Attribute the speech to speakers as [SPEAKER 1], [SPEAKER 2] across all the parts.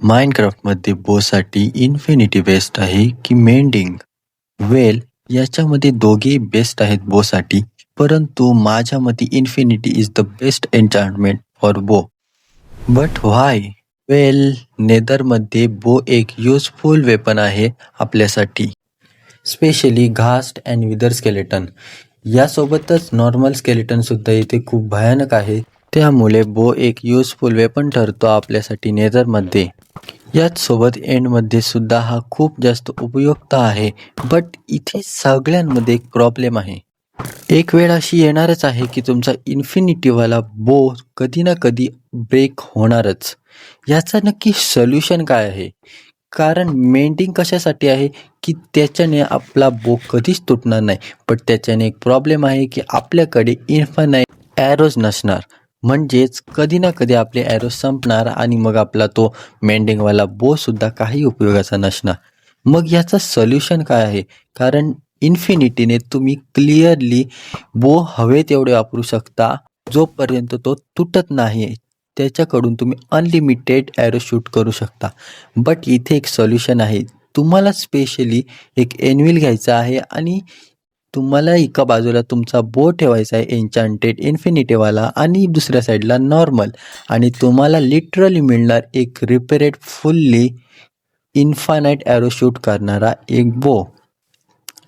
[SPEAKER 1] माइनक्राफ्टमध्ये बोसाठी infinity best आहे की mending? वेल, याच्यामध्ये दोघेही बेस्ट आहेत बोसाठी, परंतु माझ्या मते infinity is the best enchantment for bow. But why? Well, नेदरमध्ये बो एक युजफुल वेपन आहे आपल्यासाठी, specially ghast and wither skeleton. यासोबतच नॉर्मल स्केलेटन सुद्धा इथे खूप भयानक आहे. त्यामुळे बो एक युजफुल वेपन ठरतो आपल्यासाठी नेदरमध्ये. याच सोबत एंडमध्ये सुद्धा हा खूप जास्त उपयुक्त आहे. बट इथे सगळ्यांमध्ये एक प्रॉब्लेम आहे. एक वेळ अशी येणारच आहे की तुमचा इन्फिनिटीवाला बो कधी ना कधी ब्रेक होणारच. याचा नक्की सोल्युशन काय आहे? कारण मेंडिंग कशासाठी आहे की त्याच्याने आपला बो कधीच तुटणार नाही. पण त्याच्याने एक प्रॉब्लेम आहे की आपल्याकडे इन्फानाईट ॲरोज नसणार. म्हणजेच कधी ना कधी आपले ॲरो संपणार आणि मग आपला तो मेंडिंगवाला बो सुद्धा काही उपयोगाचा नसणार. मग याचं सोल्युशन काय आहे? कारण इन्फिनिटीने तुम्ही क्लिअरली बो हवे तेवढे वापरू शकता जोपर्यंत तो तुटत नाही. त्याच्याकडून तुम्ही अनलिमिटेड ॲरो शूट करू शकता. बट इथे एक सोल्युशन आहे. तुम्हाला स्पेशली एक एनविल घ्यायचा आहे आणि तुम्हाला एका बाजूला तुमचा बो ठेवायचा आहे एन्चँटेड इन्फिनिटीवाला आणि दुसऱ्या साईडला नॉर्मल, आणि तुम्हाला लिटरली मिळणार एक रिपेरेड फुल्ली इन्फानाईट ॲरो शूट करणारा एक बो.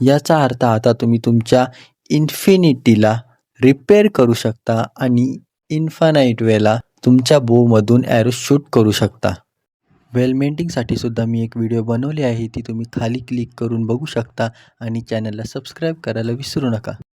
[SPEAKER 1] याचा अर्थ आता तुम्ही तुमच्या इन्फिनिटीला रिपेअर करू शकता आणि इन्फानाईट वेला तुमच्या बोमधून ॲरो शूट करू शकता. वेल मेंडिंगसाठी सुद्धा मी एक व्हिडिओ बनवली आहे, ती तुम्ही खाली क्लिक करून बघू शकता आणि चॅनलला सबस्क्राईब करायला विसरू नका.